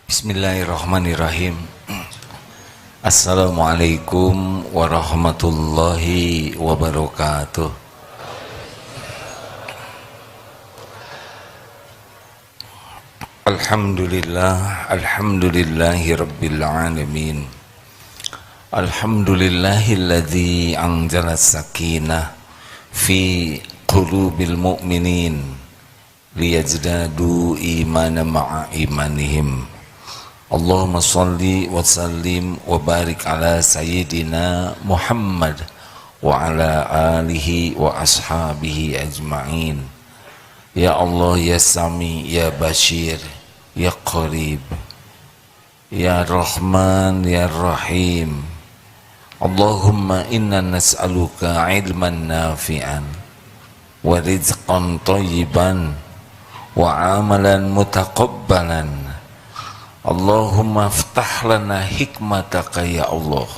Bismillahirrahmanirrahim. Assalamualaikum warahmatullahi wabarakatuh. Alhamdulillahi rabbil alamin. Alhamdulillahilladzi anzala sakinah fi qulubil mu'minin liyazdadu imanan ma'a imanihim. Allahumma salli wa sallim wa barik ala sayyidina Muhammad wa ala alihi wa ashabihi ajma'in. Ya Allah, ya Sami, ya Bashir, ya Qarib, ya Rahman, ya Rahim. Allahumma inna nas'aluka ilman nafi'an wa rizqan tayyiban wa amalan mutaqabbalan. Allahumma aftah lana hikmataka ya Allah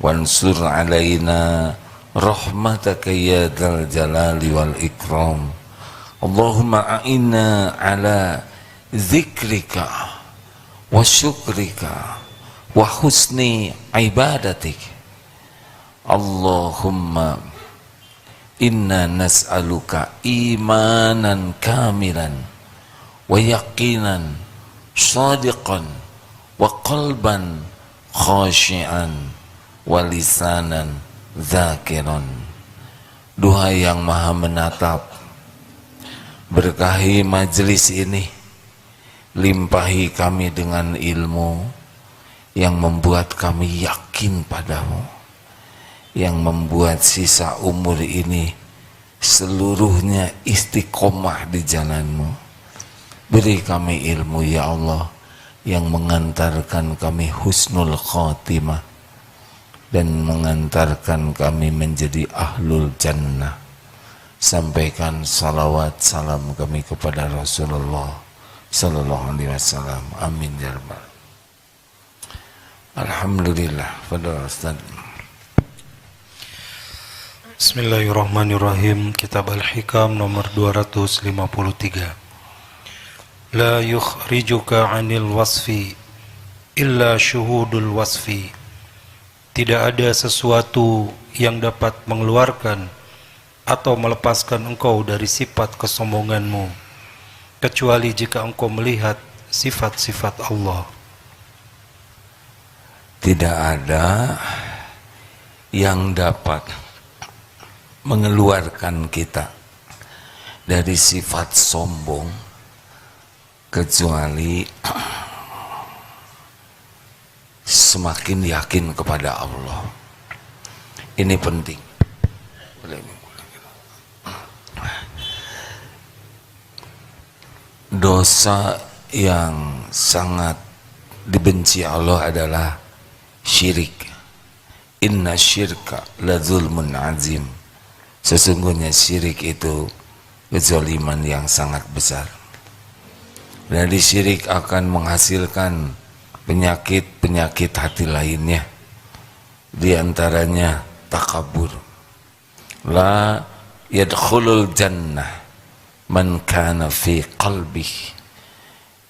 wansur alaina rahmataka ya dzal jalali wal ikram. Allahumma a'inna ala zikrika wa syukrika wa husni ibadatik. Allahumma inna nas'aluka imanan kamilan wa yaqinan shadiqan wa qalban khashi'an wa lisanan dzakiran. Duha yang maha menatap, berkahi majelis ini, limpahi kami dengan ilmu yang membuat kami yakin padamu, yang membuat sisa umur ini seluruhnya istiqomah di jalanmu. Beri kami ilmu ya Allah yang mengantarkan kami husnul khatimah dan mengantarkan kami menjadi ahlul jannah. Sampaikan salawat salam kami kepada Rasulullah sallallahu alaihi wasallam. Amin ya rabbal. Alhamdulillah. Fadhil Ustaz. Bismillahirrahmanirrahim. Kitab Al-Hikam nomor 253. La yukhrijuka 'anil wasfi illa syuhudul wasfi. Tidak ada sesuatu yang dapat mengeluarkan atau melepaskan engkau dari sifat kesombonganmu kecuali jika engkau melihat sifat-sifat Allah. Tidak ada yang dapat mengeluarkan kita dari sifat sombong kecuali semakin yakin kepada Allah. Ini penting. Dosa yang sangat dibenci Allah adalah syirik. Inna syirka la zulmun azim. Sesungguhnya syirik itu kezaliman yang sangat besar. Dari syirik akan menghasilkan penyakit-penyakit hati lainnya. Di antaranya takabur. La yadkhulul jannah man kana fi qalbih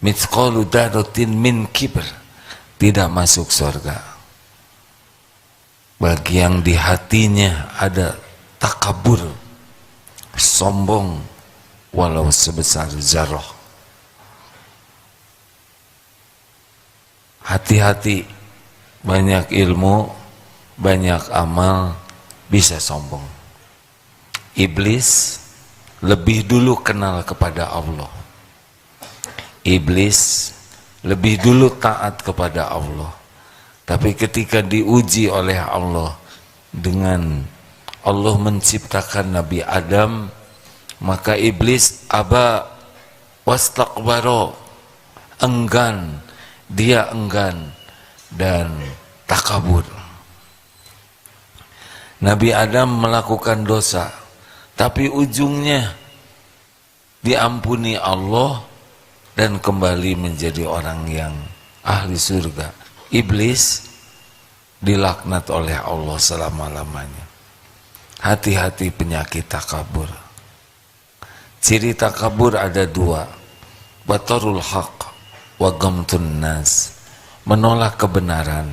mithqalu dzarratin min kibr. Tidak masuk surga bagi yang di hatinya ada takabur, sombong walau sebesar zarah. Hati-hati, banyak ilmu, banyak amal, bisa sombong. Iblis lebih dulu kenal kepada Allah. Iblis lebih dulu taat kepada Allah. Tapi ketika diuji oleh Allah dengan Allah menciptakan Nabi Adam, maka iblis aba wastakbaro, enggan. Dia enggan dan takabur. Nabi Adam melakukan dosa, tapi ujungnya diampuni Allah dan kembali menjadi orang yang ahli surga. Iblis dilaknat oleh Allah selama-lamanya. Hati-hati penyakit takabur. Ciri takabur ada dua, batarul haq wa gamtun nas, menolak kebenaran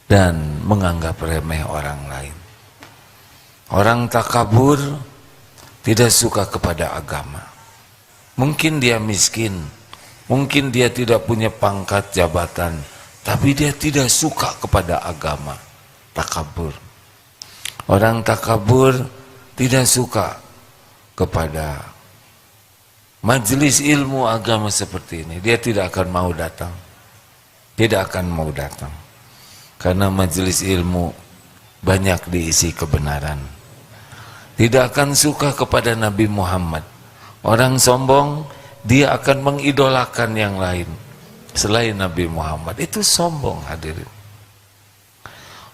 dan menganggap remeh orang lain. Orang takabur tidak suka kepada agama. Mungkin dia miskin, mungkin dia tidak punya pangkat jabatan, tapi dia tidak suka kepada agama. Takabur. Orang takabur tidak suka kepada majelis ilmu agama seperti ini. Dia tidak akan mau datang. Tidak akan mau datang. Karena majelis ilmu banyak diisi kebenaran. Tidak akan suka kepada Nabi Muhammad. Orang sombong, dia akan mengidolakan yang lain selain Nabi Muhammad. Itu sombong, hadirin.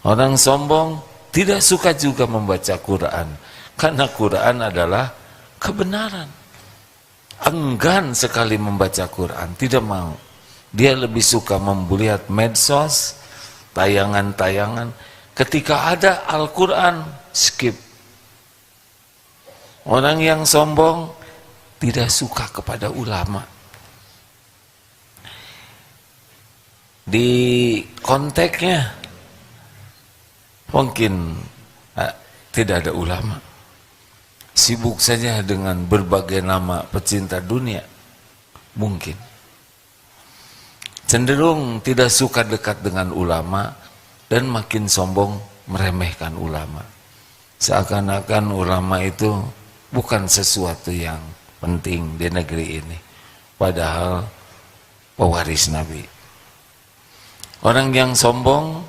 Orang sombong tidak suka juga membaca Quran, karena Quran adalah kebenaran. Enggan sekali membaca Quran, tidak mau. Dia lebih suka melihat medsos, tayangan-tayangan. Ketika ada Al-Quran, skip. Orang yang sombong tidak suka kepada ulama. Di konteksnya mungkin tidak ada ulama. Sibuk saja dengan berbagai nama pecinta dunia. Mungkin. Cenderung tidak suka dekat dengan ulama dan makin sombong meremehkan ulama. Seakan-akan ulama itu bukan sesuatu yang penting di negeri ini. Padahal pewaris Nabi. Orang yang sombong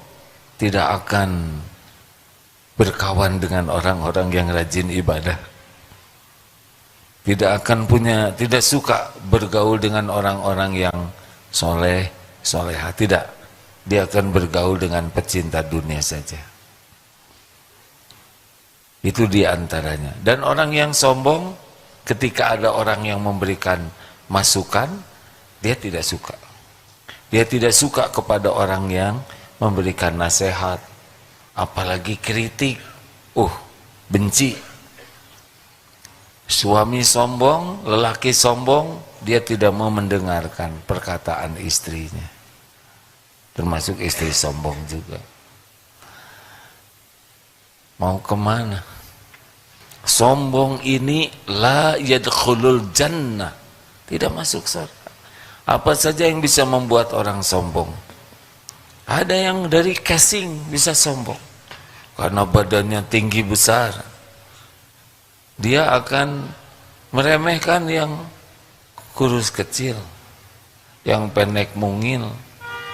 tidak akan berkawan dengan orang-orang yang rajin ibadah. Tidak suka bergaul dengan orang-orang yang soleh, soleha. Tidak. Dia akan bergaul dengan pecinta dunia saja. Itu di antaranya. Dan orang yang sombong, ketika ada orang yang memberikan masukan, dia tidak suka. Dia tidak suka kepada orang yang memberikan nasihat, apalagi kritik. Benci. Suami sombong, lelaki sombong, dia tidak mau mendengarkan perkataan istrinya. Termasuk istri sombong juga. Mau kemana? Sombong ini la yadkhulul jannah, tidak masuk surga. Apa saja yang bisa membuat orang sombong? Ada yang dari casing bisa sombong karena badannya tinggi besar. Dia akan meremehkan yang kurus kecil, yang pendek mungil.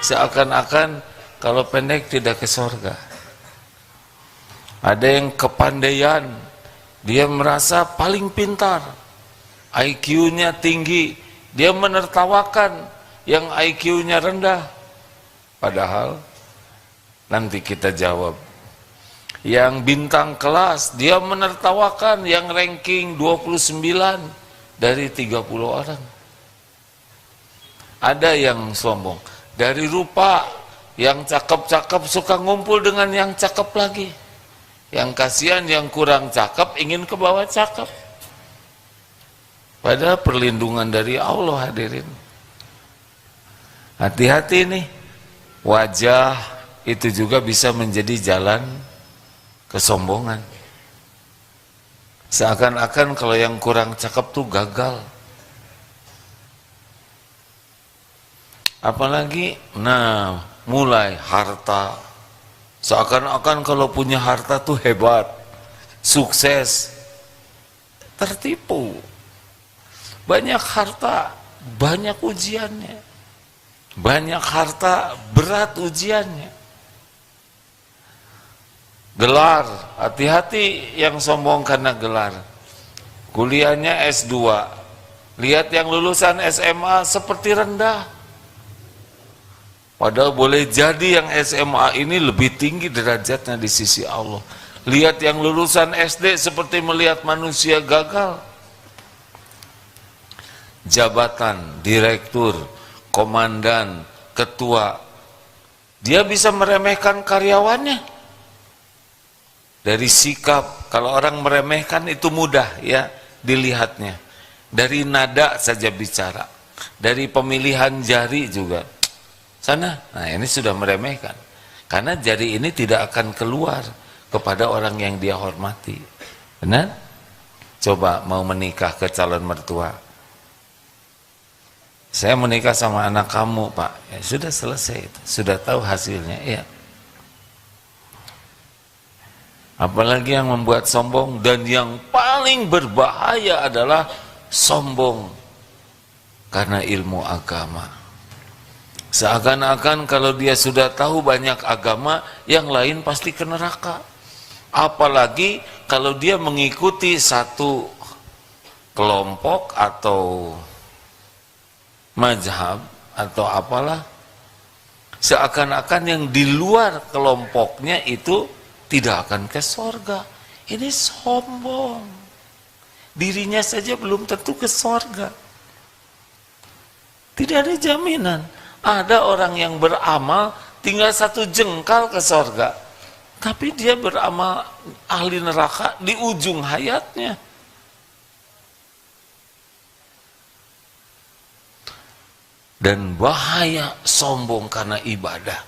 Seakan-akan kalau pendek tidak ke surga. Ada yang kepandaian, dia merasa paling pintar, IQ-nya tinggi, dia menertawakan yang IQ-nya rendah. Padahal nanti kita jawab, yang bintang kelas, dia menertawakan yang ranking 29 dari 30 orang. Ada yang sombong, dari rupa, yang cakep-cakep suka ngumpul dengan yang cakep lagi. Yang kasihan yang kurang cakep ingin ke bawah cakep. Padahal perlindungan dari Allah, hadirin. Hati-hati nih. Wajah itu juga bisa menjadi jalan kesombongan. Seakan-akan kalau yang kurang cakep tuh gagal. Apalagi, mulai harta. Seakan-akan kalau punya harta tuh hebat, sukses. Tertipu. Banyak harta, banyak ujiannya. Banyak harta, berat ujiannya. Gelar, hati-hati yang sombong karena gelar. Kuliahnya S2, lihat yang lulusan SMA seperti rendah. Padahal boleh jadi yang SMA ini lebih tinggi derajatnya di sisi Allah. Lihat yang lulusan SD seperti melihat manusia gagal. Jabatan, direktur, komandan, ketua, dia bisa meremehkan karyawannya Dari sikap, kalau orang meremehkan itu mudah ya dilihatnya. Dari nada saja bicara, dari pemilihan jari juga. Sana, nah ini sudah meremehkan. Karena jari ini tidak akan keluar kepada orang yang dia hormati. Benar? Coba mau menikah ke calon mertua. Saya menikah sama anak kamu, Pak. Ya, sudah selesai, sudah tahu hasilnya. Ya. Apalagi yang membuat sombong, dan yang paling berbahaya adalah sombong karena ilmu agama. Seakan-akan kalau dia sudah tahu banyak agama, yang lain pasti ke neraka. Apalagi kalau dia mengikuti satu kelompok atau mazhab atau apalah, seakan-akan yang di luar kelompoknya itu tidak akan ke sorga. Ini sombong. Dirinya saja belum tentu ke sorga. Tidak ada jaminan. Ada orang yang beramal tinggal 1 jengkal ke sorga, tapi dia beramal ahli neraka di ujung hayatnya. Dan bahaya sombong karena ibadah.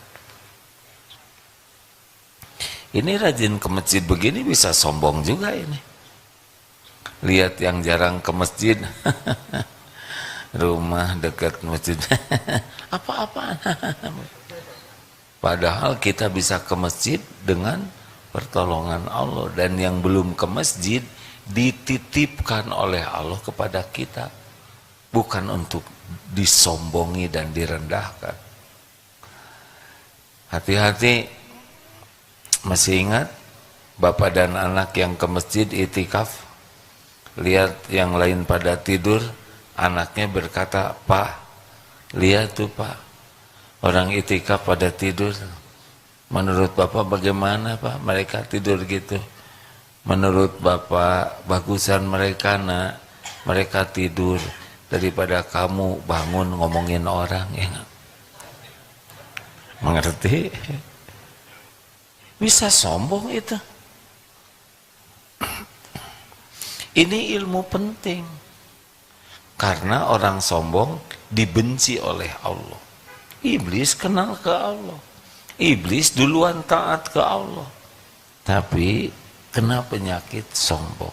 Ini rajin ke masjid begini bisa sombong juga ini. Lihat yang jarang ke masjid. Rumah dekat masjid. Apa-apaan. Padahal kita bisa ke masjid dengan pertolongan Allah. Dan yang belum ke masjid dititipkan oleh Allah kepada kita. Bukan untuk disombongi dan direndahkan. Hati-hati. Masih ingat bapak dan anak yang ke masjid itikaf, lihat yang lain pada tidur, anaknya berkata, "Pak, lihat tuh Pak, orang itikaf pada tidur. Menurut bapak bagaimana Pak mereka tidur gitu?" "Menurut bapak bagusan mereka nak, mereka tidur daripada kamu bangun ngomongin orang." Ya, mengerti? Bisa sombong itu. Ini ilmu penting. Karena orang sombong dibenci oleh Allah. Iblis kenal ke Allah. Iblis duluan taat ke Allah. Tapi kena penyakit sombong.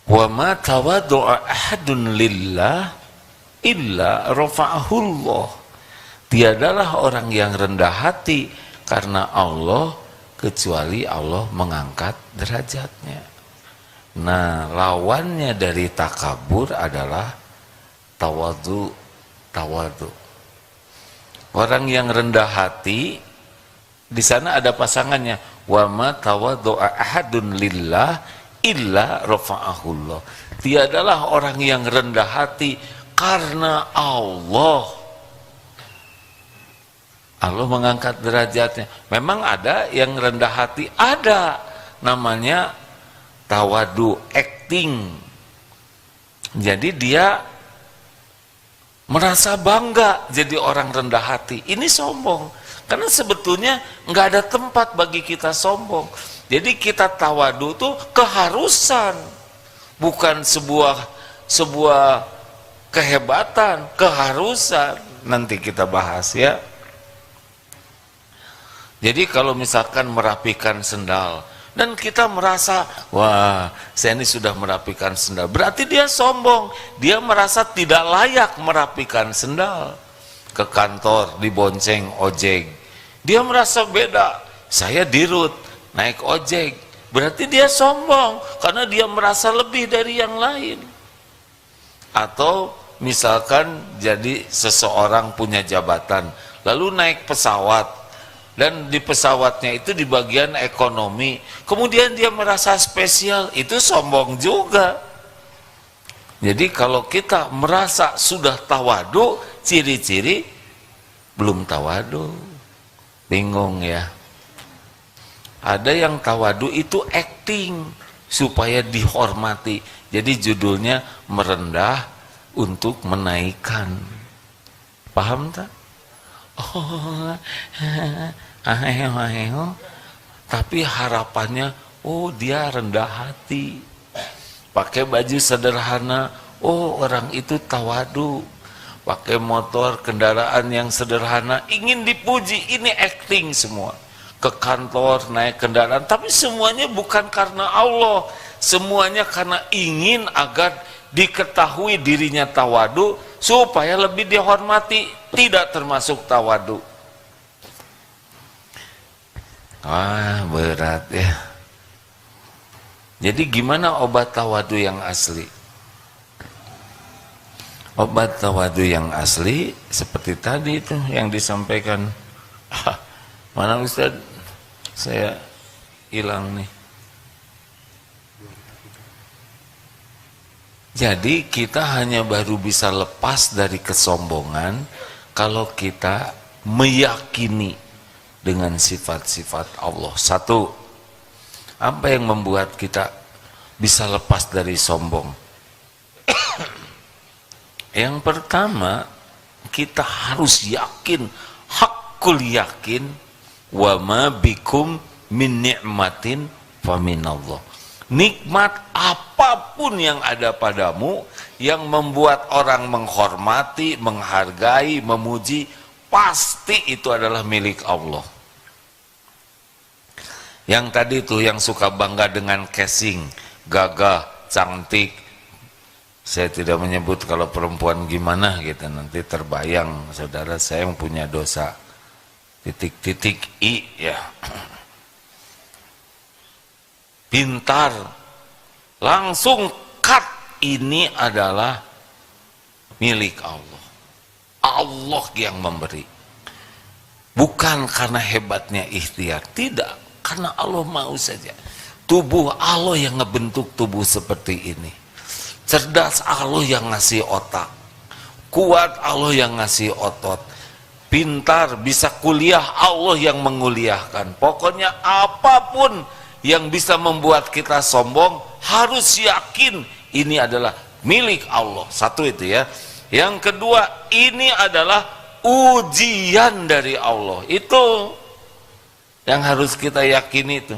Wa ma tawaddu'a ahadun lillah illa rafa'ahullah. Tiadalah orang yang rendah hati karena Allah, kecuali Allah mengangkat derajatnya. Nah, lawannya dari takabur adalah tawadu. Orang yang rendah hati, di sana ada pasangannya. Wa ma tawaddu'a ahadun lillah illa rafa'ahullah. Tiadalah orang yang rendah hati karena Allah mengangkat derajatnya. Memang ada yang rendah hati, ada namanya tawadu, acting. Jadi dia merasa bangga jadi orang rendah hati. Ini sombong. Karena sebetulnya nggak ada tempat bagi kita sombong. Jadi kita tawadu tuh keharusan, bukan sebuah kehebatan, keharusan. Nanti kita bahas ya. Jadi kalau misalkan merapikan sendal dan kita merasa, wah saya ini sudah merapikan sendal, berarti dia sombong. Dia merasa tidak layak merapikan sendal. Ke kantor dibonceng ojek, dia merasa beda. Saya dirut naik ojek, berarti dia sombong karena dia merasa lebih dari yang lain. Atau misalkan jadi seseorang punya jabatan lalu naik pesawat, dan di pesawatnya itu di bagian ekonomi, kemudian dia merasa spesial, itu sombong juga. Jadi kalau kita merasa sudah tawadu, ciri-ciri belum tawadu. Bingung ya. Ada yang tawadu itu acting supaya dihormati. Jadi judulnya merendah untuk menaikkan. Paham tak? Oh, tapi harapannya, oh dia rendah hati, pakai baju sederhana, oh orang itu tawadu, pakai motor, kendaraan yang sederhana, ingin dipuji, ini acting semua. Ke kantor, naik kendaraan, tapi semuanya bukan karena Allah, semuanya karena ingin agar diketahui dirinya tawadu, supaya lebih dihormati, tidak termasuk tawadu. Wah, berat ya. Jadi gimana obat tawadu yang asli? Obat tawadu yang asli seperti tadi itu yang disampaikan. Mana Ustaz? Saya hilang nih. Jadi kita hanya baru bisa lepas dari kesombongan kalau kita meyakini dengan sifat-sifat Allah. Satu, apa yang membuat kita bisa lepas dari sombong? Yang pertama, kita harus yakin, hakul yakin, wa ma bikum min ni'matin fa minallah. Nikmat apapun yang ada padamu yang membuat orang menghormati, menghargai, memuji, pasti itu adalah milik Allah. Yang tadi tuh yang suka bangga dengan casing, gagah, cantik. Saya tidak menyebut kalau perempuan gimana gitu, nanti terbayang saudara saya yang punya dosa. Titik-titik I ya. Pintar, langsung cut, ini adalah milik Allah. Allah yang memberi, bukan karena hebatnya ikhtiar, tidak, karena Allah mau saja. Tubuh Allah yang ngebentuk tubuh seperti ini, cerdas Allah yang ngasih otak, kuat Allah yang ngasih otot, pintar bisa kuliah Allah yang menguliahkan. Pokoknya apapun yang bisa membuat kita sombong, harus yakin ini adalah milik Allah. Satu itu ya. Yang kedua, ini adalah ujian dari Allah. Itu yang harus kita yakini itu.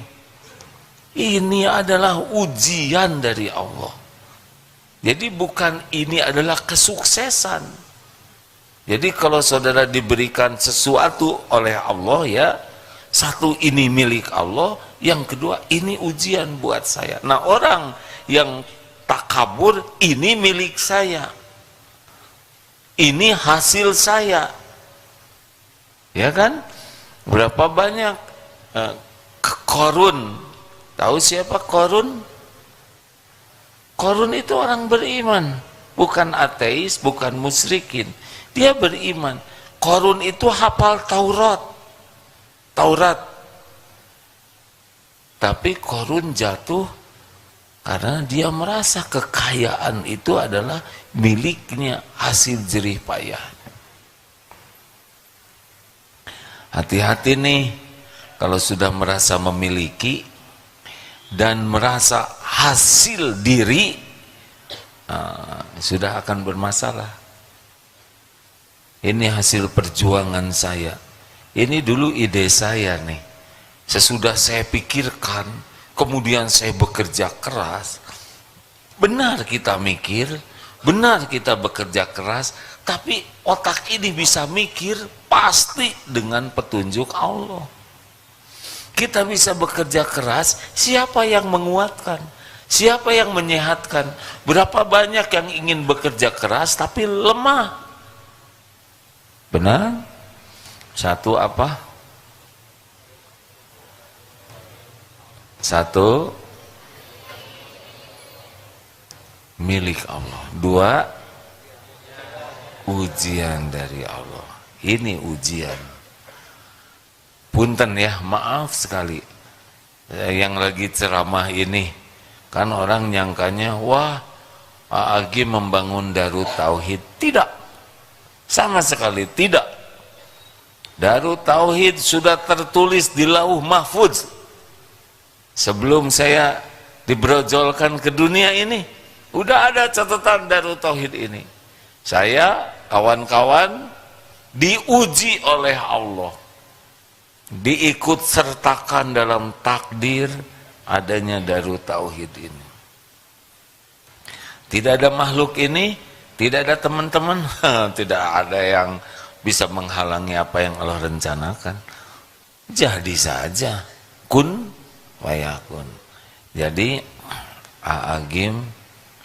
Ini adalah ujian dari Allah. Jadi bukan ini adalah kesuksesan. Jadi kalau saudara diberikan sesuatu oleh Allah ya, satu, ini milik Allah, yang kedua, ini ujian buat saya. Nah, orang yang takabur, ini milik saya, ini hasil saya, ya kan? Berapa banyak Korun, tahu siapa Korun? Korun itu orang beriman, bukan ateis, bukan musyrikin, dia beriman. Korun itu hafal Taurat, tapi Korun jatuh karena dia merasa kekayaan itu adalah miliknya, hasil jerih payah. Hati-hati nih kalau sudah merasa memiliki dan merasa hasil diri, sudah akan bermasalah. Ini hasil perjuangan saya, ini dulu ide saya nih, sesudah saya pikirkan, kemudian saya bekerja keras. Benar kita mikir, benar kita bekerja keras, tapi otak ini bisa mikir pasti dengan petunjuk Allah. Kita bisa bekerja keras, siapa yang menguatkan? Siapa yang menyehatkan? Berapa banyak yang ingin bekerja keras tapi lemah? Benar? Satu apa? Satu, milik Allah. Dua, ujian dari Allah. Ini ujian. Punten ya, maaf sekali. Yang lagi ceramah ini, kan orang nyangkanya, wah, Agi membangun Darut Tauhid. Tidak, sama sekali tidak. Darut Tauhid sudah tertulis di Lauh Mahfuz sebelum saya dibrojolkan ke dunia ini. Udah ada catatan Darut Tauhid ini. Saya, kawan-kawan, diuji oleh Allah. diikut sertakan dalam takdir adanya Darut Tauhid ini. Tidak ada makhluk ini, tidak ada teman-teman, tidak ada yang bisa menghalangi apa yang Allah rencanakan. Jadi saja, kun fayakun. Jadi Aagim,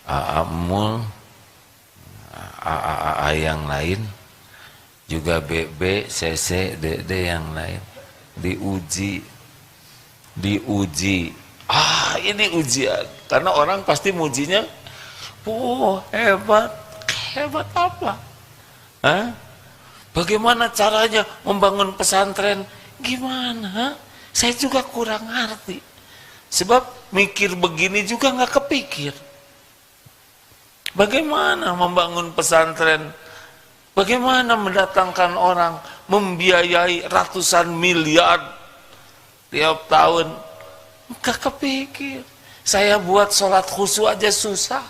Aamul, AA yang lain, juga BB, CC, DD yang lain diuji. Ini ujian, karena orang pasti mujinya, hebat apa? Bagaimana caranya membangun pesantren? Gimana? Saya juga kurang ngerti. Sebab mikir begini juga nggak kepikir. Bagaimana membangun pesantren? Bagaimana mendatangkan orang, membiayai ratusan miliar tiap tahun? Nggak kepikir. Saya buat sholat khusyuk aja susah.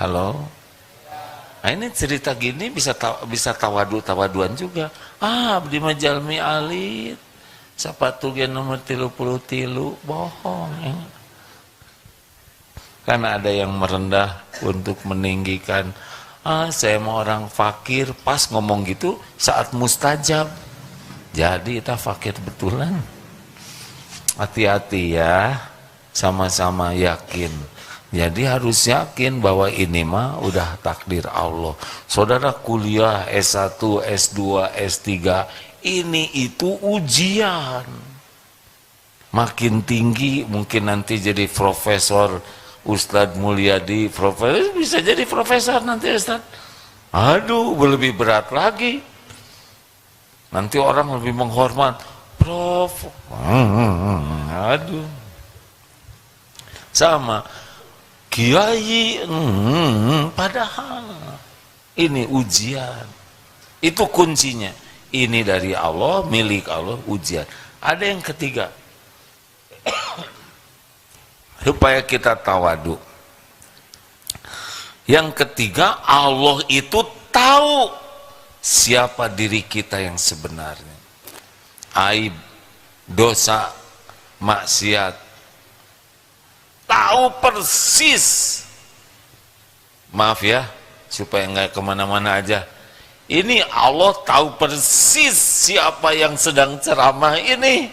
Halo? Nah, ini cerita gini bisa tawaduan juga. Abdi majalmi alit, sapatu gen nomor 33, bohong. Ya. Karena ada yang merendah untuk meninggikan. Saya mau orang fakir, pas ngomong gitu saat mustajab. Jadi kita fakir betulan. Hati-hati ya, sama-sama yakin. Jadi harus yakin bahwa ini mah udah takdir Allah. Saudara kuliah S1, S2, S3, ini itu ujian. Makin tinggi mungkin nanti jadi profesor. Ustadz Mulyadi, profesor, bisa jadi profesor nanti Ustadz. Aduh, lebih berat lagi. Nanti orang lebih menghormat. Prof. Aduh. Sama. Kiai, padahal ini ujian. Itu kuncinya. Ini dari Allah, milik Allah, ujian. Ada yang ketiga. Supaya kita tawadu. Yang ketiga, Allah itu tahu siapa diri kita yang sebenarnya. Aib, dosa, maksiat. Tahu persis. Maaf ya, supaya nggak kemana-mana aja. Ini Allah tahu persis siapa yang sedang ceramah ini.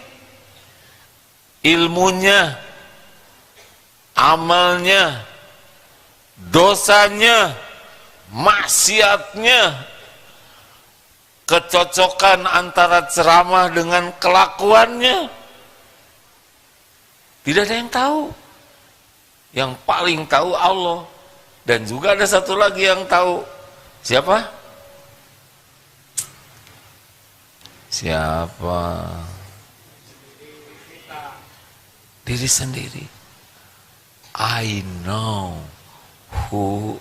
Ilmunya, amalnya, dosanya, maksiatnya, kecocokan antara ceramah dengan kelakuannya. Tidak ada yang tahu. Yang paling tahu Allah. Dan juga ada satu lagi yang tahu. Siapa? Siapa? Diri sendiri. I know who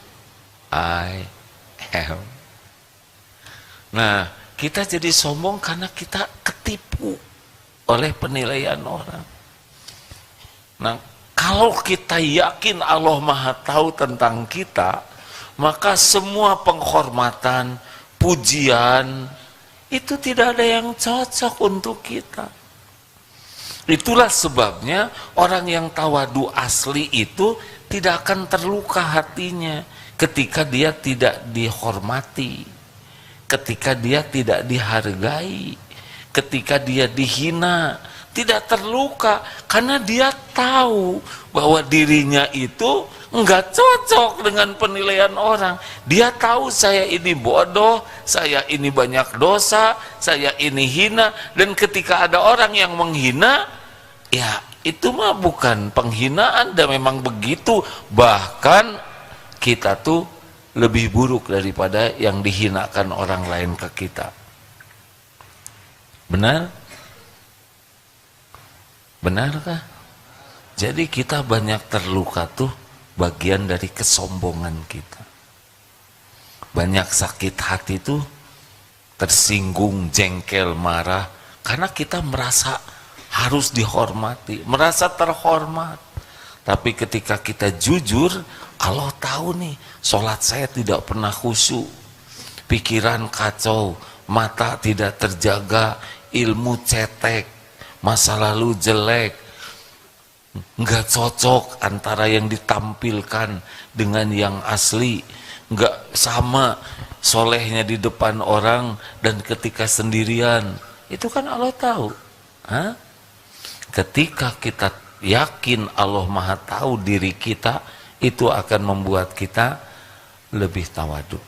I am. Nah, kita jadi sombong karena kita ketipu oleh penilaian orang. Nah, kalau kita yakin Allah Maha Tahu tentang kita, maka semua penghormatan, pujian, itu tidak ada yang cocok untuk kita. Itulah sebabnya orang yang tawadu asli itu tidak akan terluka hatinya ketika dia tidak dihormati, ketika dia tidak dihargai, ketika dia dihina, tidak terluka karena dia tahu bahwa dirinya itu enggak cocok dengan penilaian orang. Dia tahu saya ini bodoh, saya ini banyak dosa, saya ini hina, dan ketika ada orang yang menghina, ya itu mah bukan penghinaan dan memang begitu. Bahkan kita tuh lebih buruk daripada yang dihinakan orang lain ke kita. Benar? Benarkah? Jadi kita banyak terluka tuh bagian dari kesombongan kita. Banyak sakit hati tuh tersinggung, jengkel, marah karena kita merasa harus dihormati, merasa terhormat. Tapi ketika kita jujur, Allah tahu nih, sholat saya tidak pernah khusyuk, pikiran kacau, mata tidak terjaga, ilmu cetek, masa lalu jelek, nggak cocok antara yang ditampilkan dengan yang asli, nggak sama solehnya di depan orang dan ketika sendirian. Itu kan Allah tahu. Hah? Ketika kita yakin Allah Maha tahu diri kita, itu akan membuat kita lebih tawadu.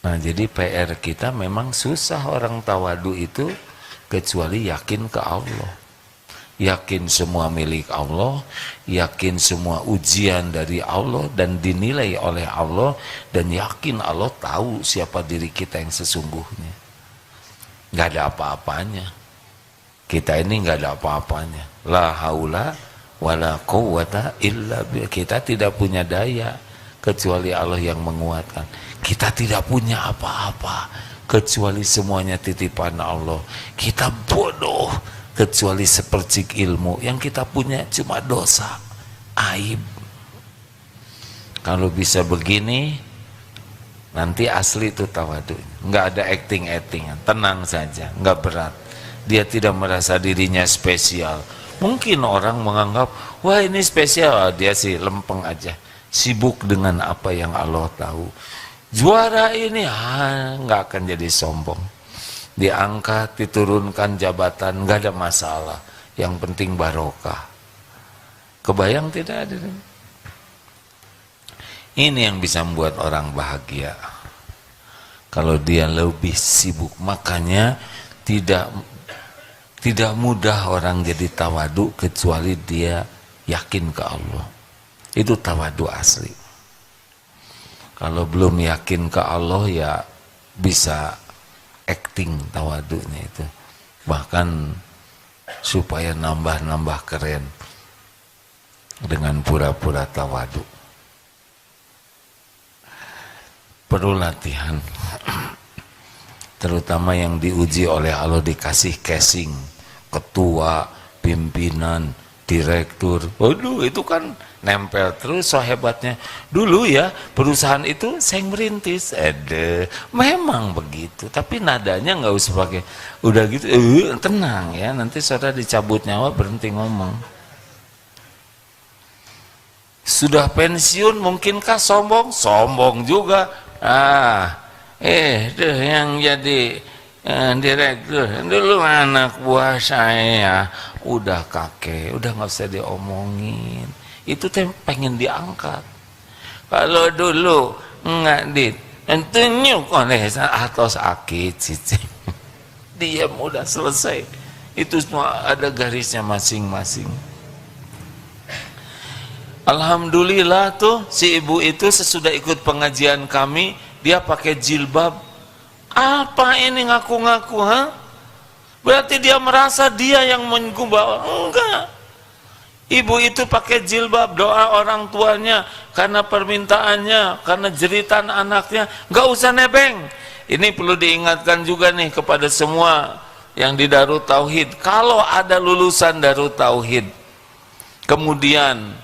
Nah, jadi PR kita memang susah orang tawadu itu kecuali yakin ke Allah. Yakin semua milik Allah, yakin semua ujian dari Allah dan dinilai oleh Allah, dan yakin Allah tahu siapa diri kita yang sesungguhnya. Nggak ada apa-apanya. Kita ini nggak ada apa-apanya. La haula wala quwwata illa billah. Kita tidak punya daya kecuali Allah yang menguatkan. Kita tidak punya apa-apa kecuali semuanya titipan Allah. Kita bodoh kecuali sepercik ilmu. Yang kita punya cuma dosa, aib. Kalau bisa begini, nanti asli itu tawadu. Nggak ada acting-actingan, tenang saja, nggak berat. Dia tidak merasa dirinya spesial. Mungkin orang menganggap, wah ini spesial, dia sih lempeng aja, sibuk dengan apa yang Allah tahu. Juara ini nggak akan jadi sombong. Diangkat, diturunkan jabatan, nggak ada masalah. Yang penting barokah. Kebayang tidak ada? Ini yang bisa membuat orang bahagia. Kalau dia lebih sibuk, makanya tidak mudah orang jadi tawadu kecuali dia yakin ke Allah. Itu tawadu asli. Kalau belum yakin ke Allah ya bisa acting tawadunya itu. Bahkan supaya nambah-nambah keren dengan pura-pura tawadu. Perlu latihan. Terutama yang diuji oleh Allah, dikasih casing, ketua, pimpinan, direktur. Waduh, itu kan nempel terus so hebatnya. Dulu ya perusahaan itu saya merintis, memang begitu. Tapi nadanya nggak usah pakai. Udah gitu, tenang ya. Nanti saudara dicabut nyawa berhenti ngomong. Sudah pensiun mungkinkah sombong? Sombong juga. Yang jadi direktur dulu anak buah saya, udah kakek, udah nggak usah diomongin. Itu pengen diangkat. Kalau dulu nggak tentunya oleh atau sakit cicing, diam udah selesai. Itu semua ada garisnya masing-masing. Alhamdulillah tuh si ibu itu sesudah ikut pengajian kami, dia pakai jilbab. Apa ini ngaku-ngaku, ha? Berarti dia merasa dia yang mengubah. Enggak. Ibu itu pakai jilbab, doa orang tuanya, karena permintaannya, karena jeritan anaknya, enggak usah nebeng. Ini perlu diingatkan juga nih kepada semua yang di Darut Tauhid. Kalau ada lulusan Darut Tauhid, kemudian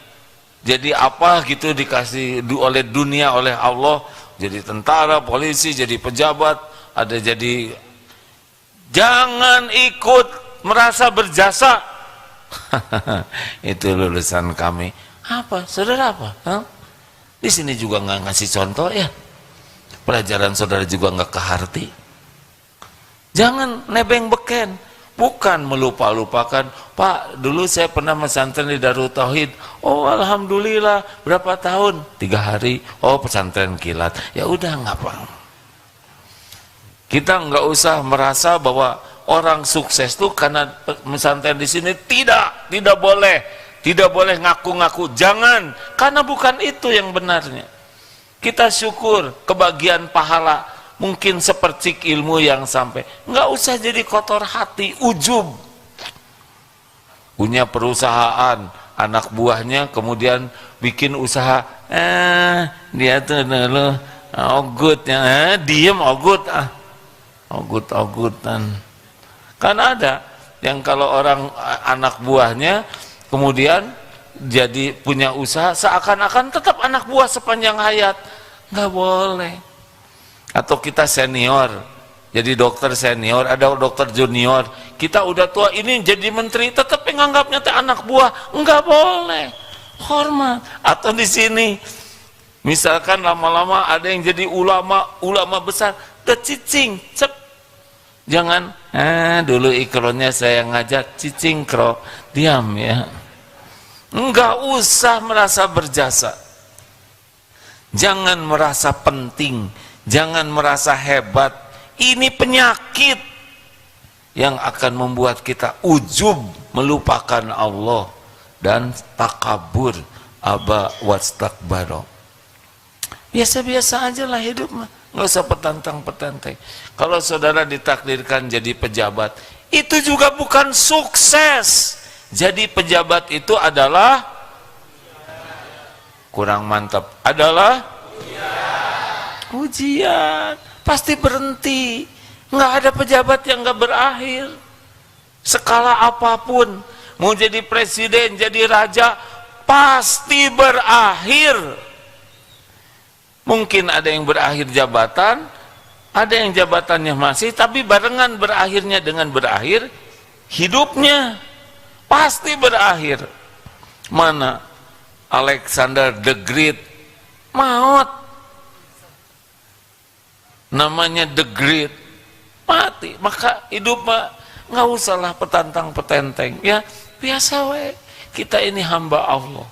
jadi apa gitu dikasih oleh dunia, oleh Allah, jadi tentara, polisi, jadi pejabat, ada jadi, jangan ikut merasa berjasa. Itu lulusan kami. Apa? Saudara apa? Di sini juga nggak ngasih contoh ya. Pelajaran saudara juga nggak ke hati. Jangan nebeng beken. Bukan melupa-lupakan, Pak, dulu saya pernah pesantren di Darut Tauhid. Oh, alhamdulillah, berapa tahun? 3 hari. Oh, pesantren kilat. Ya udah, nggak apa. Kita nggak usah merasa bahwa orang sukses tuh karena pesantren di sini. Tidak boleh ngaku-ngaku. Jangan, karena bukan itu yang benarnya. Kita syukur kebagian pahala. Mungkin sepercik ilmu yang sampai. Nggak usah jadi kotor hati, ujub. Punya perusahaan, anak buahnya kemudian bikin usaha. Dia tuh dulu ogut ya, diem ogut ogut-ogutan. Kan ada yang kalau orang anak buahnya kemudian jadi punya usaha, seakan-akan tetap anak buah sepanjang hayat. nggak boleh. Atau kita senior, jadi dokter senior, ada dokter junior, kita udah tua ini jadi menteri, tetap menganggapnya teh anak buah, nggak boleh. Hormat. Atau di sini, misalkan lama-lama ada yang jadi ulama besar, cicing, cep. Jangan, dulu ikronnya saya ngajar, cicing kro, diam ya. Enggak usah merasa berjasa. Jangan merasa penting, jangan merasa hebat. Ini penyakit yang akan membuat kita ujub, melupakan Allah dan takabur, aba wastakbaro. Biasa-biasa aja lah hidup mah, nggak usah petantang-petantang. Kalau saudara ditakdirkan jadi pejabat, itu juga bukan sukses. Jadi pejabat itu adalah kurang mantap, adalah ujian. Pasti berhenti. Nggak ada pejabat yang nggak berakhir. Skala apapun, mau jadi presiden, jadi raja, pasti berakhir. Mungkin ada yang berakhir jabatan, ada yang jabatannya masih, tapi barengan berakhirnya dengan berakhir hidupnya. Pasti berakhir. Mana Alexander the Great, maut, namanya the Great, mati. Maka hidup mah nggak usahlah petantang-petenteng ya, biasa we. Kita ini hamba Allah,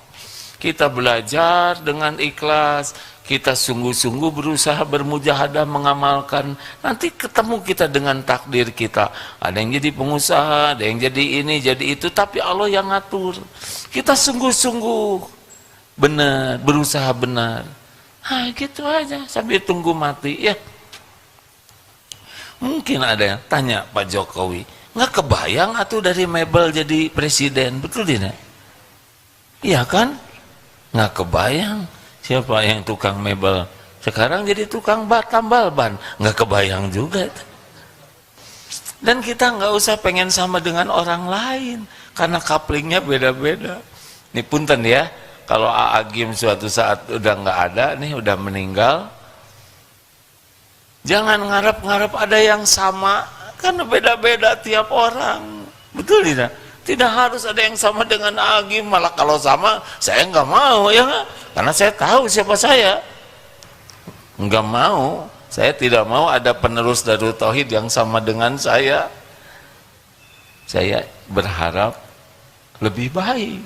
kita belajar dengan ikhlas, kita sungguh-sungguh berusaha bermujahadah mengamalkan, nanti ketemu kita dengan takdir kita. Ada yang jadi pengusaha, ada yang jadi ini, jadi itu, tapi Allah yang ngatur. Kita sungguh-sungguh benar, berusaha benar. Gitu aja sambil tunggu mati ya. Mungkin ada yang tanya Pak Jokowi, nggak kebayang atuh dari mebel jadi presiden, betul tidak? Iya kan? Nggak kebayang. Siapa yang tukang mebel sekarang jadi tukang tambal ban, nggak kebayang juga. Dan kita nggak usah pengen sama dengan orang lain karena couplingnya beda-beda. Ini punten ya, kalau Agim suatu saat udah nggak ada nih, udah meninggal, jangan ngarep-ngarep ada yang sama, karena beda-beda tiap orang, betul tidak? Tidak harus ada yang sama dengan Agim, malah kalau sama saya nggak mau ya, karena saya tahu siapa saya. Nggak mau, saya tidak mau ada penerus Darul Tauhid yang sama dengan saya. Saya berharap lebih baik.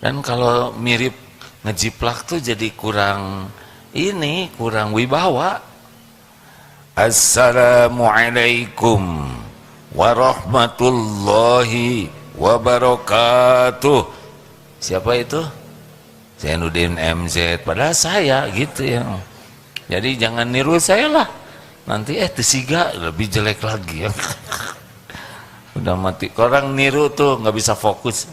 Dan kalau mirip ngejiplak tuh jadi kurang ini, kurang wibawa. Assalamualaikum warahmatullahi wabarakatuh. Siapa itu? Zainuddin MZ. Padahal saya gitu ya. Jadi jangan niru saya lah. Nanti tesiga lebih jelek lagi ya. Udah mati. Orang niru tuh nggak bisa fokus.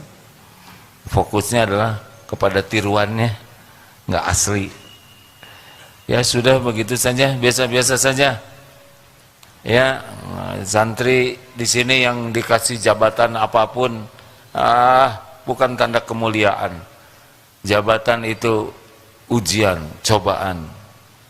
Fokusnya adalah kepada tiruannya, nggak asli. Ya sudah begitu saja, biasa-biasa saja. Ya, santri di sini yang dikasih jabatan apapun, bukan tanda kemuliaan. Jabatan itu ujian, cobaan.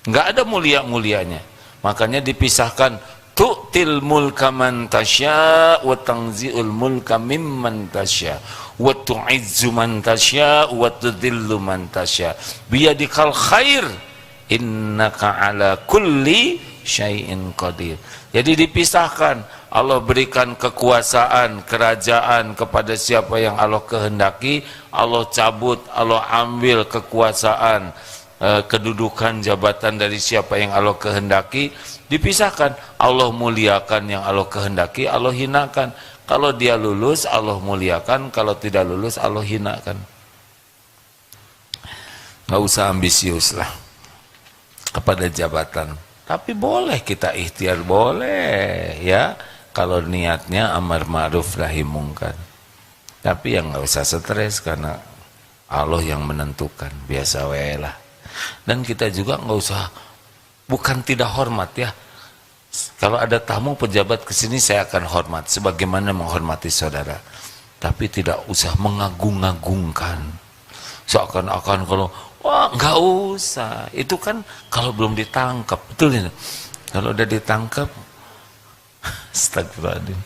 Nggak ada mulia-mulianya. Makanya dipisahkan, tu'til mulka man tasya wa tanzi'ul mulka mimman tasya wa tu'izzu man tasya wa tudhillu man tasya biyadikal khair innaka ala kulli syai'in qadir. Jadi dipisahkan, Allah berikan kekuasaan, kerajaan kepada siapa yang Allah kehendaki, Allah cabut, Allah ambil kekuasaan, kedudukan, jabatan dari siapa yang Allah kehendaki, dipisahkan. Allah muliakan yang Allah kehendaki, Allah hinakan. Kalau dia lulus, Allah muliakan, kalau tidak lulus, Allah hinakan. Nggak usah ambisius lah kepada jabatan. Tapi boleh kita ikhtiar, boleh ya, kalau niatnya amar ma'ruf nahi mungkar. Tapi yang nggak usah stres karena Allah yang menentukan, biasa wae lah. Dan kita juga nggak usah, bukan tidak hormat ya. Kalau ada tamu pejabat kesini saya akan hormat, sebagaimana menghormati saudara. Tapi tidak usah mengagung-agungkan. Seakan-akan kalau Wah, nggak usah. Itu kan kalau belum ditangkap, betul ini. Kalau udah ditangkap, astagfirullahaladzim.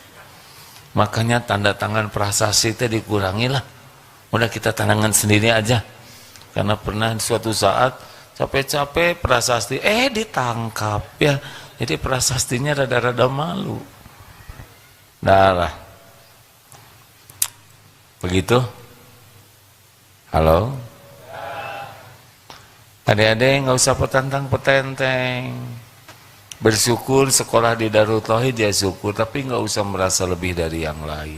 Makanya tanda tangan prasasti itu dikurangi lah. Udah kita tangan sendiri aja. Karena pernah suatu saat capek-capek prasasti, ditangkap ya. Jadi prasastinya rada-rada malu. Dah lah. Begitu? Halo? Adik-adik nggak usah petantang-petenteng. Bersyukur sekolah di Darul Tauhid ya syukur, tapi nggak usah merasa lebih dari yang lain.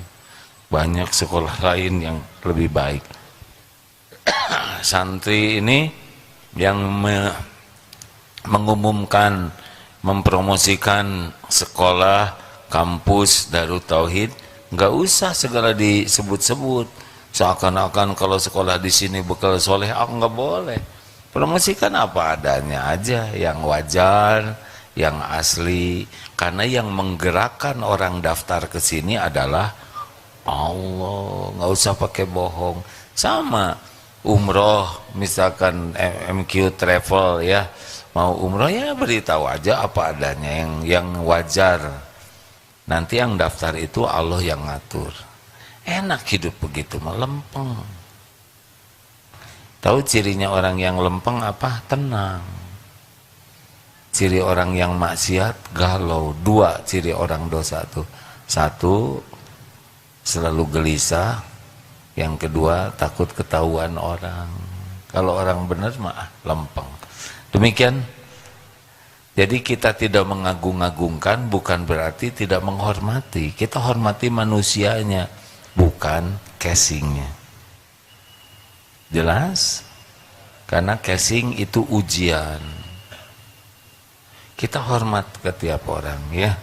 Banyak sekolah lain yang lebih baik. Santri ini yang mengumumkan, mempromosikan sekolah kampus Darul Tauhid, nggak usah segala disebut-sebut. Seakan-akan kalau sekolah di sini bekal soleh, nggak boleh. Promosikan apa adanya aja, yang wajar, yang asli. Karena yang menggerakkan orang daftar ke sini adalah Allah, nggak usah pakai bohong. Sama umroh, misalkan MQ Travel ya, mau umroh ya beritahu aja apa adanya, yang wajar. Nanti yang daftar itu Allah yang ngatur. Enak hidup begitu, melempeng. Tahu cirinya orang yang lempeng apa? Tenang. Ciri orang yang maksiat galau. Dua ciri orang dosa tuh. Satu, selalu gelisah. Yang kedua, takut ketahuan orang. Kalau orang benar mah lempeng. Demikian. Jadi kita tidak mengagung-agungkan bukan berarti tidak menghormati. Kita hormati manusianya, bukan casingnya. Jelas? Karena casing itu ujian. Kita hormat ke tiap orang ya.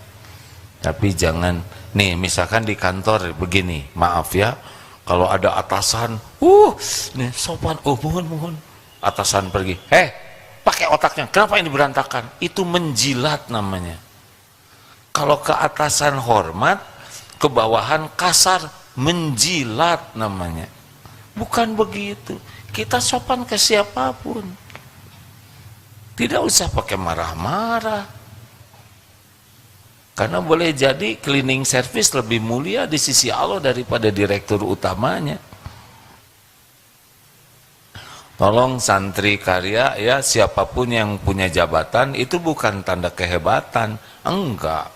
Tapi jangan, nih misalkan di kantor begini, maaf ya, kalau ada atasan, nih sopan, mohon, atasan pergi, pakai otaknya, kenapa ini berantakan? Itu menjilat namanya. Kalau ke atasan hormat, ke bawahan kasar, menjilat namanya. Bukan begitu. Kita sopan ke siapapun. Tidak usah pakai marah-marah. Karena boleh jadi cleaning service lebih mulia di sisi Allah daripada direktur utamanya. Tolong santri karya ya, siapapun yang punya jabatan itu bukan tanda kehebatan. Enggak.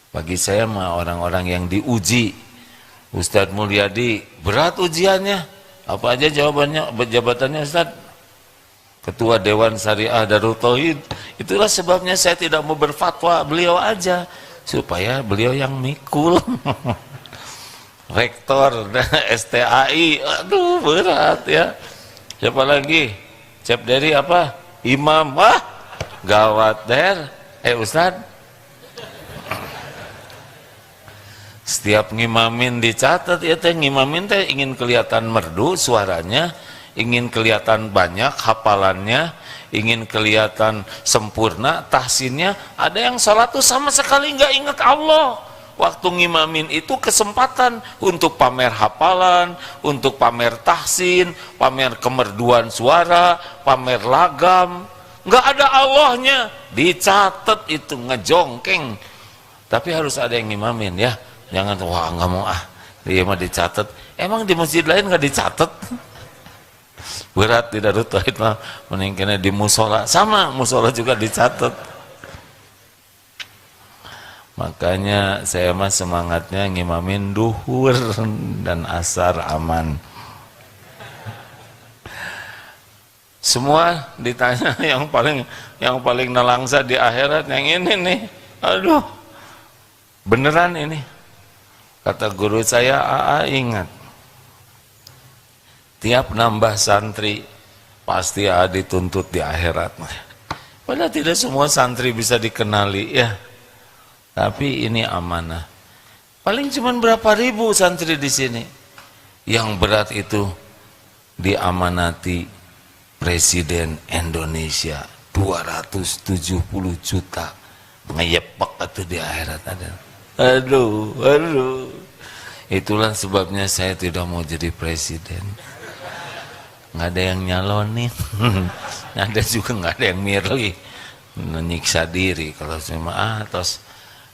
Bagi saya mah orang-orang yang diuji. Ustadz Mulyadi, berat ujiannya. Apa aja jabatannya Ustaz? Ketua Dewan Syariah Darul Tauhid. Itulah sebabnya saya tidak mau berfatwa, beliau aja. Supaya beliau yang mikul. Rektor STAI, aduh berat ya. Siapa lagi? Cep dari apa? Imam, gawat der. Ustaz, setiap ngimamin dicatat ya teh, ngimamin teh ingin kelihatan merdu suaranya, ingin kelihatan banyak hafalannya, ingin kelihatan sempurna tahsinnya. Ada yang sholat tuh sama sekali nggak ingat Allah. Waktu ngimamin itu kesempatan untuk pamer hafalan, untuk pamer tahsin, pamer kemerduan suara, pamer lagam. Nggak ada Allahnya, dicatat itu ngejongkeng. Tapi harus ada yang ngimamin ya. Jangan nggak mau dia mah dicatat. Emang di masjid lain nggak dicatat? Berat di Darul Tauhid mah, mending di musola, sama musola juga dicatat. Makanya saya mah semangatnya ngimamin duhur dan asar aman. Semua ditanya yang paling nelangsa di akhirat yang ini nih. Aduh, beneran ini. Kata guru saya, ingat, tiap nambah santri pasti dituntut di akhirat. Padahal tidak semua santri bisa dikenali ya. Tapi ini amanah. Paling cuma berapa ribu santri di sini. Yang berat itu diamanati Presiden Indonesia 270 juta. Ngeyepek atau di akhirat ada. Aduh. Itulah sebabnya saya tidak mau jadi presiden. nggak ada yang nyalonin, ada juga nggak ada yang milih, menyiksa diri. Kalau cuma terus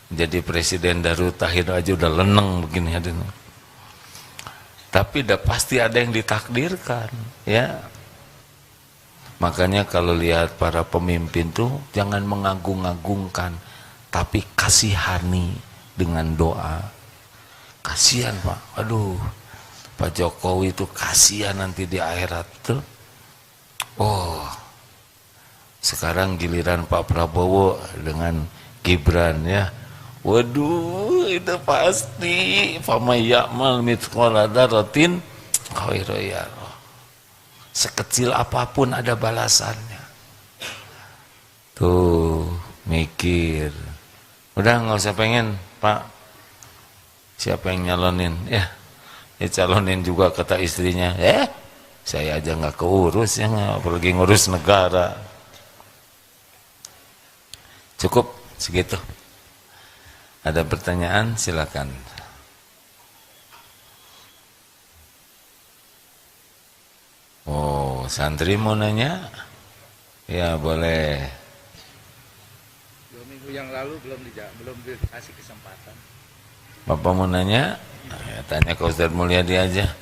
jadi presiden Darut Tahir aja udah leneng begini hadirin. Tapi udah pasti ada yang ditakdirkan, ya. Makanya kalau lihat para pemimpin tuh jangan mengagung-agungkan, tapi kasihani dengan doa. Kasihan Pak, aduh, Pak Jokowi itu kasihan nanti di akhirat tuh. Oh, sekarang giliran Pak Prabowo dengan Gibran, ya. Waduh, itu pasti famay ya'mal mithqala dzarratin khairan yarah. Sekecil apapun ada balasannya. Tuh, mikir. Udah nggak usah pengen, Pak. Siapa yang nyalonin? Ya calonin juga, kata istrinya. Saya aja nggak keurus, ya apalagi ngurus negara. Cukup segitu. Ada pertanyaan, silakan. Oh, santri mau nanya? Ya, boleh. 2 minggu yang lalu belum dikasih kesempatan. Bapak mau nanya? Ya, tanya ke Ustadz Mulyadi aja.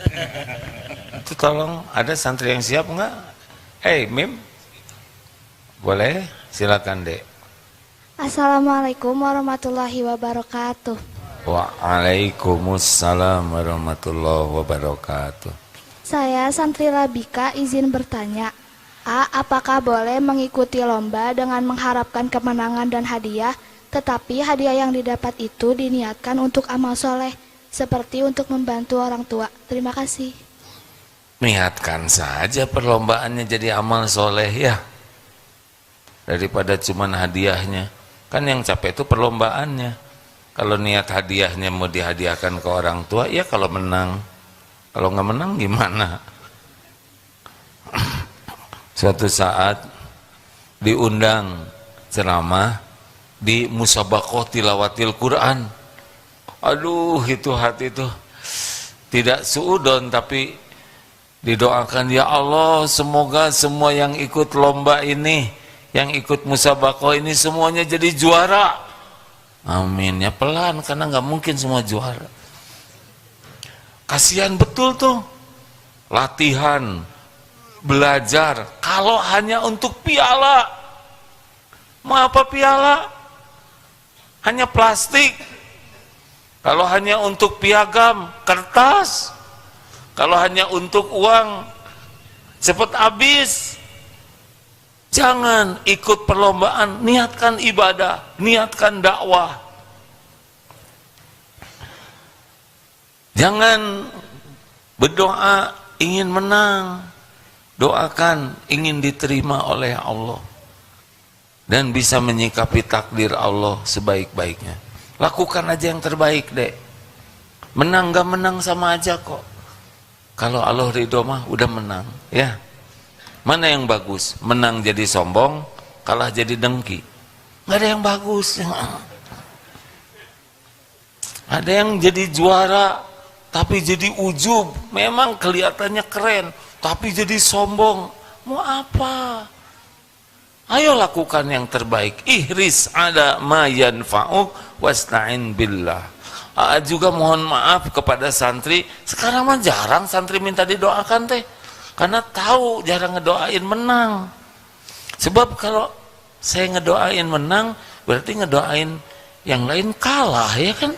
Itu tolong, ada santri yang siap enggak? Mim? Boleh? Silakan, Dek. Assalamualaikum warahmatullahi wabarakatuh. Waalaikumsalam warahmatullahi wabarakatuh. Saya Santri Labika izin bertanya. Apakah boleh mengikuti lomba dengan mengharapkan kemenangan dan hadiah, tetapi hadiah yang didapat itu diniatkan untuk amal soleh, seperti untuk membantu orang tua? Terima kasih. Niatkan saja perlombaannya jadi amal soleh, ya. Daripada cuman hadiahnya. Kan yang capek itu perlombaannya. Kalau niat hadiahnya mau dihadiahkan ke orang tua, ya kalau menang. Kalau nggak menang gimana? Suatu saat diundang ceramah di musabaqah tilawatil Quran. Aduh, itu hati itu tidak suudon, tapi didoakan, ya Allah, semoga semua yang ikut lomba ini, yang ikut musabaqah ini semuanya jadi juara. Amin. Ya pelan, karena nggak mungkin semua juara. Kasihan betul tuh. Latihan, belajar, kalau hanya untuk piala. Mau apa piala? Hanya plastik. Kalau hanya untuk piagam, kertas. Kalau hanya untuk uang, cepat habis. Jangan ikut perlombaan, niatkan ibadah, niatkan dakwah. Jangan berdoa ingin menang, doakan ingin diterima oleh Allah dan bisa menyikapi takdir Allah sebaik-baiknya. Lakukan aja yang terbaik, Dek. Menang gak menang sama aja kok. Kalau Allah ridho mah udah menang, ya. Mana yang bagus? Menang jadi sombong, kalah jadi dengki. Nggak ada yang bagus. Ada yang jadi juara, tapi jadi ujub. Memang kelihatannya keren, tapi jadi sombong. Mau apa? Ayo lakukan yang terbaik. Ihris ada ma yanfa'uk wasta'in billah. Juga mohon maaf kepada santri. Sekarang mah jarang santri minta didoakan teh. Karena tahu jarang ngedoain menang. Sebab kalau saya ngedoain menang, berarti ngedoain yang lain kalah, ya kan?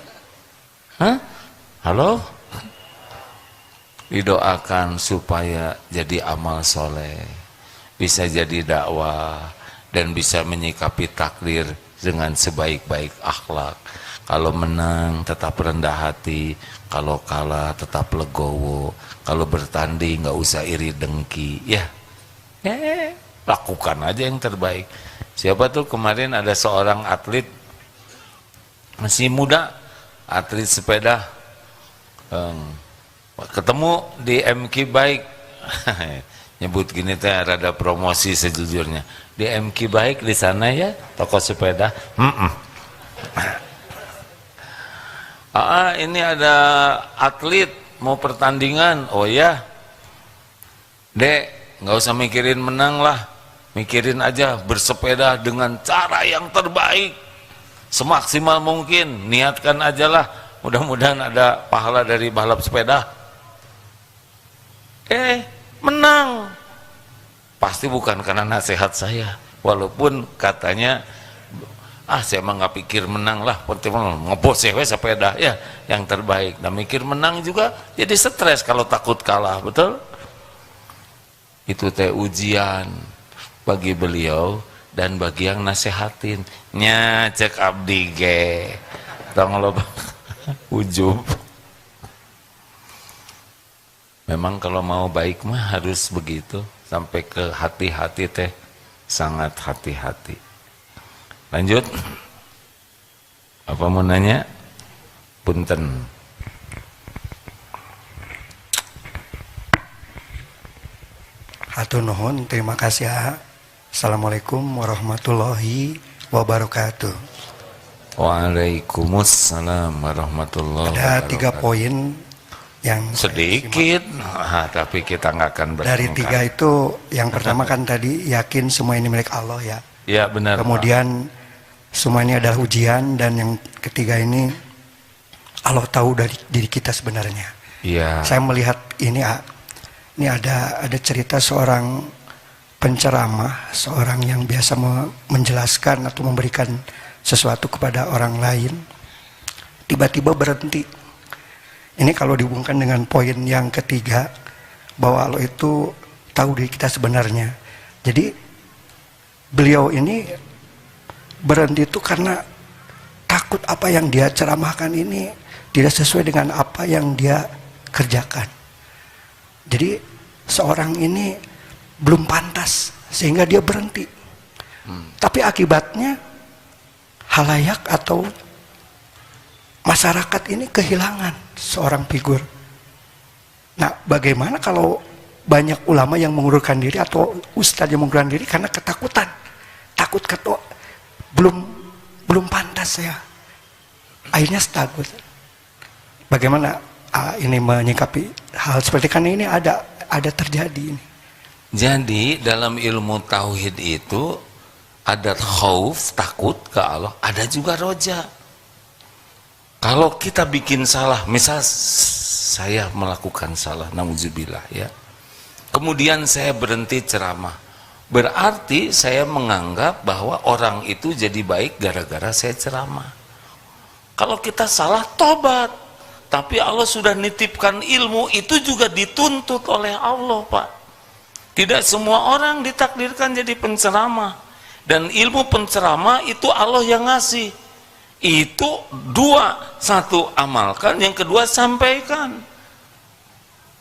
Halo? Didoakan supaya jadi amal soleh, bisa jadi dakwah, dan bisa menyikapi takdir dengan sebaik-baik akhlak. Kalau menang tetap rendah hati, kalau kalah tetap legowo, kalau bertanding nggak usah iri dengki, ya. Lakukan aja yang terbaik. Siapa tuh kemarin ada seorang atlet masih muda, atlet sepeda, ketemu di MQ Bike. Nyebut gini teh rada promosi sejujurnya. Di MQ Bike di sana, ya, toko sepeda. Ini ada atlet mau pertandingan. Oh ya, Dek, nggak usah mikirin menang lah, mikirin aja bersepeda dengan cara yang terbaik, semaksimal mungkin, niatkan aja lah, mudah-mudahan ada pahala dari balap sepeda. Menang. Pasti bukan karena nasihat saya, walaupun katanya saya emang nggak pikir menang lah, penting ngebos ya sepeda ya yang terbaik. Nah mikir menang juga jadi stres kalau takut kalah, betul? Itu teh ujian bagi beliau dan bagi yang nasehatin. Nya cek abdi ge, tong lo ujub. Memang kalau mau baik mah harus begitu, sampai ke hati-hati teh sangat hati-hati. Lanjut. Apa mau nanya? Punten. Hatur nuhun, terima kasih ya. Assalamualaikum warahmatullahi wabarakatuh. Waalaikumsalam warahmatullahi Ada wabarakatuh. 3 poin yang Sedikit, tapi kita nggak akan dari bertengkar. 3 itu, yang pertama kan tadi yakin semua ini milik Allah ya. Ya benar. Kemudian semua ini adalah ujian, dan yang ketiga ini Allah tahu dari diri kita sebenarnya. Iya. Saya melihat ini ada cerita seorang penceramah, seorang yang biasa menjelaskan atau memberikan sesuatu kepada orang lain, tiba-tiba berhenti. Ini kalau dihubungkan dengan poin yang ketiga, bahwa Allah itu tahu diri kita sebenarnya. Jadi beliau ini berhenti itu karena takut apa yang dia ceramahkan ini tidak sesuai dengan apa yang dia kerjakan. Jadi seorang ini belum pantas sehingga dia berhenti. Tapi akibatnya halayak atau masyarakat ini kehilangan seorang figur. Nah, bagaimana kalau banyak ulama yang mengundurkan diri atau ustadz yang mengundurkan diri karena ketakutan, takut belum pantas saya, akhirnya takut. Bagaimana ini menyikapi hal seperti, kan ini ada terjadi ini. Jadi dalam ilmu tauhid itu ada khauf, takut ke Allah, ada juga roja. Kalau kita bikin salah, misal saya melakukan salah, nauzubillah ya, kemudian saya berhenti ceramah, berarti saya menganggap bahwa orang itu jadi baik gara-gara saya ceramah. Kalau kita salah, tobat. Tapi Allah sudah nitipkan ilmu, itu juga dituntut oleh Allah, Pak. Tidak semua orang ditakdirkan jadi penceramah, dan ilmu penceramah itu Allah yang ngasih. Itu 2, 1 amalkan, yang kedua sampaikan.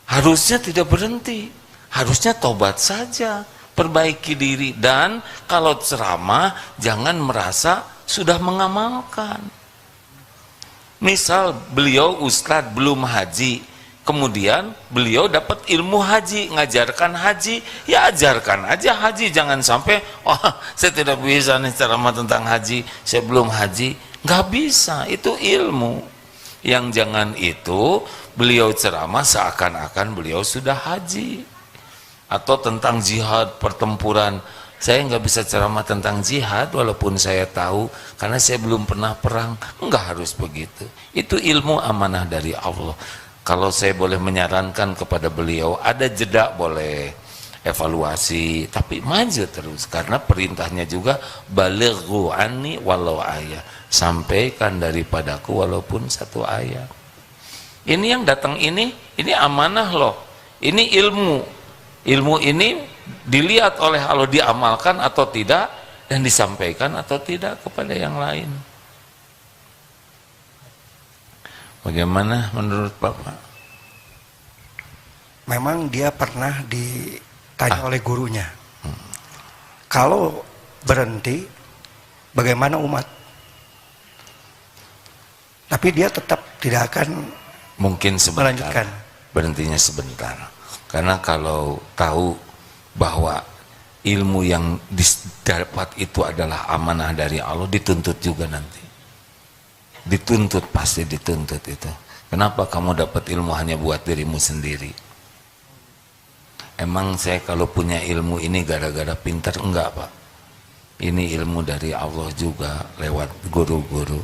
Harusnya tidak berhenti, harusnya tobat saja, perbaiki diri. Dan kalau ceramah jangan merasa sudah mengamalkan. Misal beliau ustadz belum haji, kemudian beliau dapat ilmu haji, ngajarkan haji, ya ajarkan aja haji. Jangan sampai saya tidak bisa nih ceramah tentang haji, saya belum haji. Nggak bisa, itu ilmu. Yang jangan itu beliau ceramah seakan-akan beliau sudah haji. Atau tentang jihad, pertempuran, saya nggak bisa ceramah tentang jihad walaupun saya tahu, karena saya belum pernah perang. Nggak harus begitu, itu ilmu amanah dari Allah. Kalau saya boleh menyarankan kepada beliau, ada jeda boleh, evaluasi, tapi maju terus, karena perintahnya juga balighu anni walau ayat, sampaikan daripadaku walaupun 1 ayat. Ini yang datang ini amanah loh, ini ilmu ini dilihat oleh Allah, diamalkan atau tidak, dan disampaikan atau tidak kepada yang lain. Bagaimana menurut Bapak? Memang dia pernah ditanya oleh gurunya, kalau berhenti bagaimana umat? Tapi dia tetap tidak akan Mungkin sebentar, melanjutkan. berhentinya sebentar. Karena kalau tahu bahwa ilmu yang didapat itu adalah amanah dari Allah, dituntut juga nanti. Dituntut, pasti dituntut itu. Kenapa kamu dapat ilmu hanya buat dirimu sendiri? emang saya kalau punya ilmu ini gara-gara pintar? Enggak Pak, ini ilmu dari Allah juga lewat guru-guru,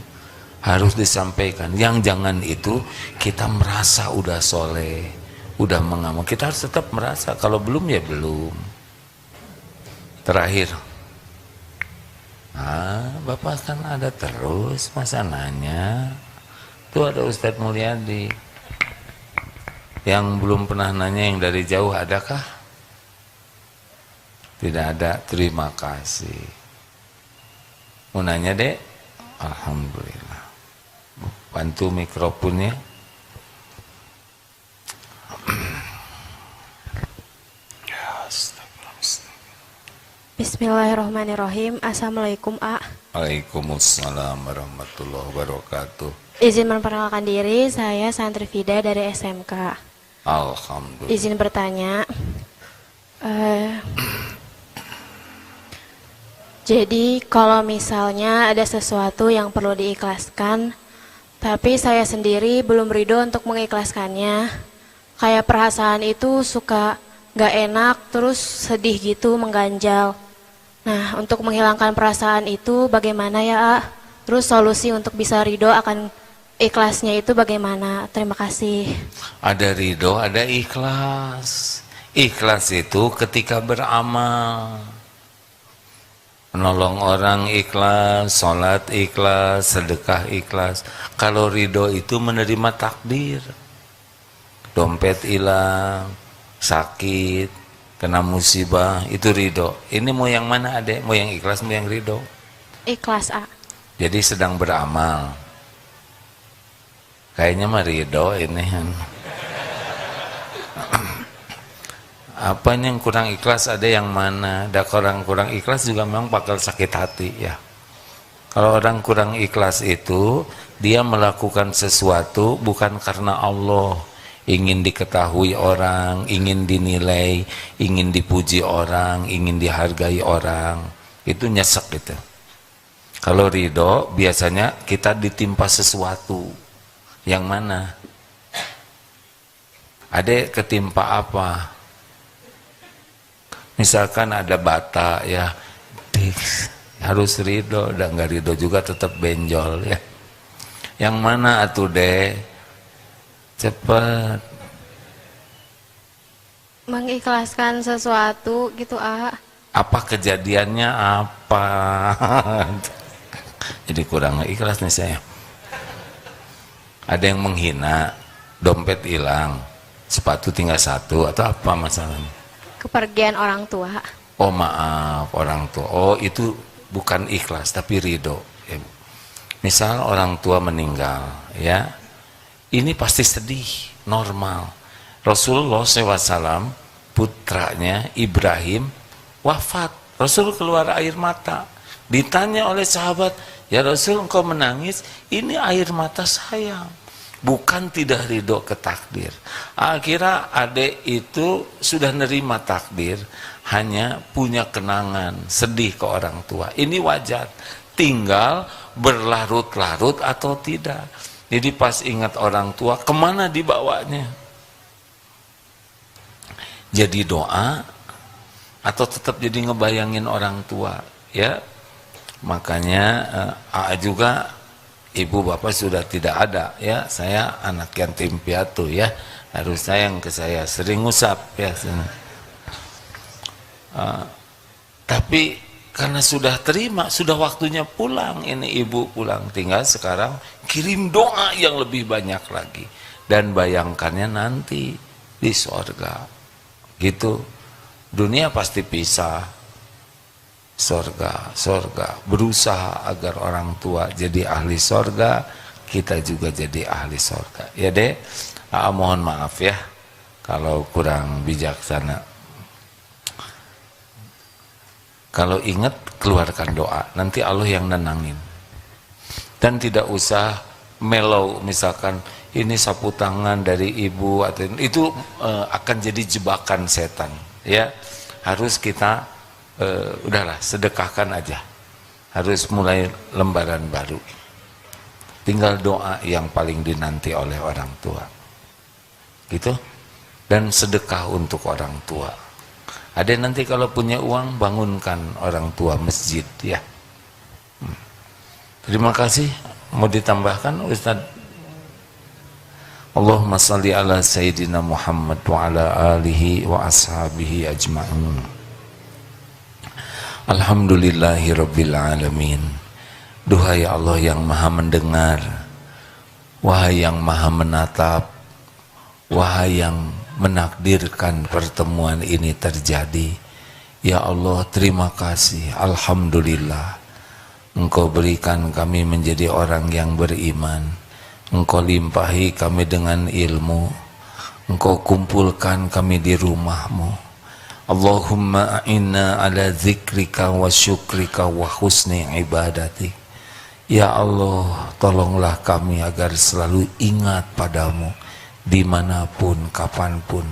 harus disampaikan. Yang jangan itu kita merasa udah soleh, udah mengamal, kita harus tetap merasa, kalau belum ya belum. Terakhir, Bapak kan ada terus, masa nanya? Tuh ada Ustadz Mulyadi yang belum pernah nanya, yang dari jauh adakah? Tidak ada. Terima kasih. Mau nanya Dek? Alhamdulillah. Bantu mikrofonnya. Bismillahirrahmanirrahim. Assalamualaikum A. Waalaikumsalam warahmatullahi wabarakatuh. Izin memperkenalkan diri, saya Santri Fida dari SMK. Alhamdulillah. Izin bertanya, jadi kalau misalnya ada sesuatu yang perlu diikhlaskan, tapi saya sendiri belum ridho untuk mengikhlaskannya, kayak perasaan itu suka gak enak, terus sedih gitu, mengganjal. Nah, untuk menghilangkan perasaan itu bagaimana ya A? Terus solusi untuk bisa ridho akan ikhlasnya itu bagaimana? Terima kasih. Ada ridho, ada ikhlas. Ikhlas itu ketika beramal, menolong orang ikhlas, sholat ikhlas, sedekah ikhlas. Kalau ridho itu menerima takdir, dompet hilang, sakit, kena musibah, itu ridho. Ini mau yang mana adek? Mau yang ikhlas, mau yang ridho? Ikhlas A. Jadi sedang beramal, kayaknya mah ridho ini. Apa yang kurang ikhlas, ada yang mana? Ada orang kurang ikhlas juga memang bakal sakit hati ya. Kalau orang kurang ikhlas itu, dia melakukan sesuatu bukan karena Allah, ingin diketahui orang, ingin dinilai, ingin dipuji orang, ingin dihargai orang. Itu nyesek gitu. Kalau ridho biasanya kita ditimpa sesuatu. Yang mana? Adek ketimpa apa? Misalkan ada bata ya, harus ridho, dan nggak ridho juga tetap benjol ya. Yang mana atuh Dek? Cepat. Mengikhlaskan sesuatu gitu A. Apa kejadiannya apa? Jadi kurang ikhlas nih saya. Ada yang menghina, dompet hilang, sepatu tinggal satu, atau apa masalahnya? Kepergian orang tua. Oh maaf, orang tua. Oh itu bukan ikhlas tapi ridho. Ya. Misal orang tua meninggal, ya, ini pasti sedih, normal. Rasulullah SAW, putranya Ibrahim wafat. Rasul keluar air mata. Ditanya oleh sahabat, ya Rasul engkau menangis, ini air mata saya. Bukan tidak ridho ke takdir. Akhirnya adik itu sudah nerima takdir, hanya punya kenangan, sedih ke orang tua. Ini wajar, tinggal berlarut-larut atau tidak. Jadi pas ingat orang tua, kemana dibawanya? Jadi doa, atau tetap jadi ngebayangin orang tua, ya. Makanya juga ibu bapak sudah tidak ada, ya. Saya anak yatim piatu, ya, harus sayang ke saya, sering ngusap ya. Tapi karena sudah terima, sudah waktunya pulang, ini ibu pulang, tinggal sekarang kirim doa yang lebih banyak lagi, dan bayangkannya nanti di sorga gitu. Dunia pasti pisah, sorga, berusaha agar orang tua jadi ahli sorga, kita juga jadi ahli sorga. Ya Dek, mohon maaf ya kalau kurang bijaksana. Kalau ingat, keluarkan doa, nanti Allah yang nenangin. Dan tidak usah melau, misalkan ini sapu tangan dari ibu, atau itu akan jadi jebakan setan, ya. Harus kita udahlah, sedekahkan aja. Harus mulai lembaran baru. Tinggal doa yang paling dinanti oleh orang tua. Gitu? dan sedekah untuk orang tua. Ada nanti kalau punya uang bangunkan orang tua masjid ya. Terima kasih. Mau ditambahkan Ustaz? Allahumma salli ala Sayyidina Muhammad wa ala alihi wa ashabihi ajma'in. Alhamdulillahi Rabbil Alamin. Duhai Allah yang maha mendengar, wahai yang maha menatap, wahai yang menakdirkan pertemuan ini terjadi. Ya Allah, terima kasih. Alhamdulillah, Engkau berikan kami menjadi orang yang beriman. Engkau limpahi kami dengan ilmu. Engkau kumpulkan kami di rumah-Mu. Allahumma a'inna ala zikrika wa syukrika wa husni ibadati. Ya Allah, tolonglah kami agar selalu ingat padamu dimanapun, kapanpun.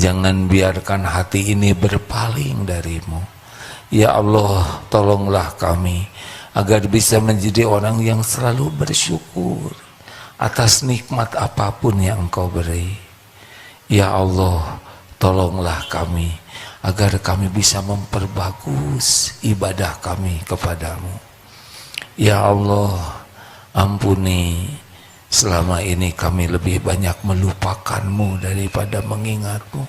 Jangan biarkan hati ini berpaling darimu. Ya Allah, tolonglah kami agar bisa menjadi orang yang selalu bersyukur atas nikmat apapun yang Engkau beri. Ya Allah, tolonglah kami agar kami bisa memperbagus ibadah kami kepadamu. Ya Allah, ampuni selama ini kami lebih banyak melupakan-Mu daripada mengingat-Mu.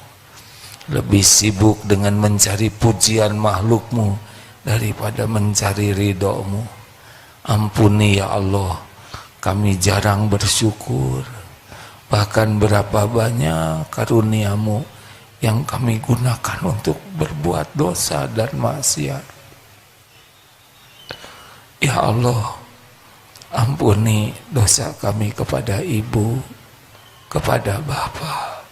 Lebih sibuk dengan mencari pujian makhluk-Mu daripada mencari ridho-Mu. Ampuni ya Allah, kami jarang bersyukur. Bahkan berapa banyak karunia-Mu yang kami gunakan untuk berbuat dosa dan maksiat. Ya Allah, ampuni dosa kami kepada ibu, kepada bapak.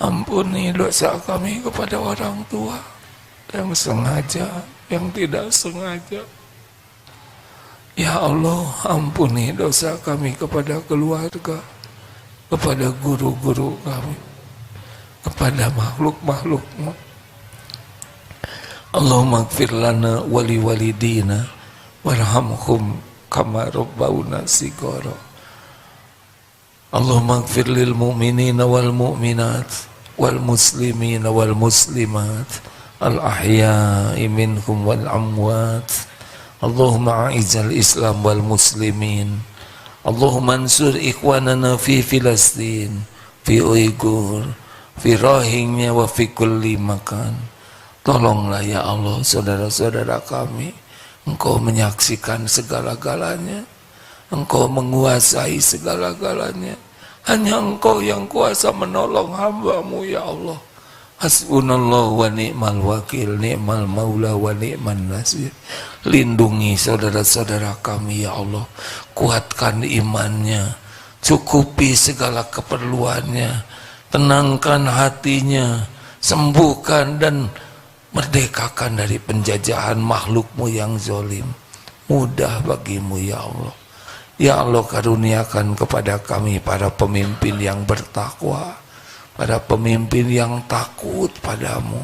Ampuni dosa kami kepada orang tua, yang sengaja, yang tidak sengaja. Ya Allah, ampuni dosa kami kepada keluarga, kepada guru-guru kami, kepada makhluk-makhluk-Mu. Allahumma gfir lana wali walidina warhamhum kama rabbawna sigara. Allahumma gfir lil mu'minina wal mu'minat wal muslimina wal muslimat al ahya'i minhum wal amwat. Allahumma a'izzal islam wal muslimin. Allahumma ansur ikhwanana fi Filastin, fi Uyghur, fi Rohingya wa fi kulli makan. Tolonglah ya Allah saudara-saudara kami. Engkau menyaksikan segala-galanya, Engkau menguasai segala-galanya. Hanya Engkau yang kuasa menolong hamba-Mu ya Allah. Hasbunallah wa ni'mal wakil, ni'mal maula wa ni'man nasir. Lindungi saudara-saudara kami ya Allah. Kuatkan imannya, cukupi segala keperluannya, tenangkan hatinya, sembuhkan dan merdekakan dari penjajahan makhluk-Mu yang zalim. Mudah bagimu ya Allah. Ya Allah, karuniakan kepada kami para pemimpin yang bertakwa, para pemimpin yang takut padamu,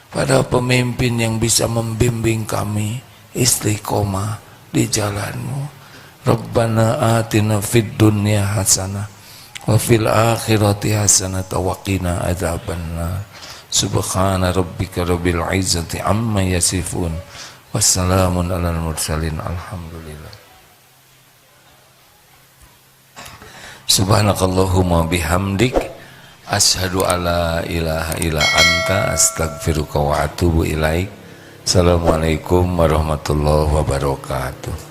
para pemimpin yang bisa membimbing kami istiqomah di jalan-Mu. Rabbana atina fid dunya hasanah wa fil akhirati hasanah wa qina adzabannar. Subhana rabbika rabbil izzati amma yasifun. Wassalamun alal mursalin. Alhamdulillah. Subhanakallahumma bihamdik, asyhadu alla ilaha illa anta, astaghfiruka wa atubu ilaik. Assalamualaikum warahmatullahi wabarakatuh.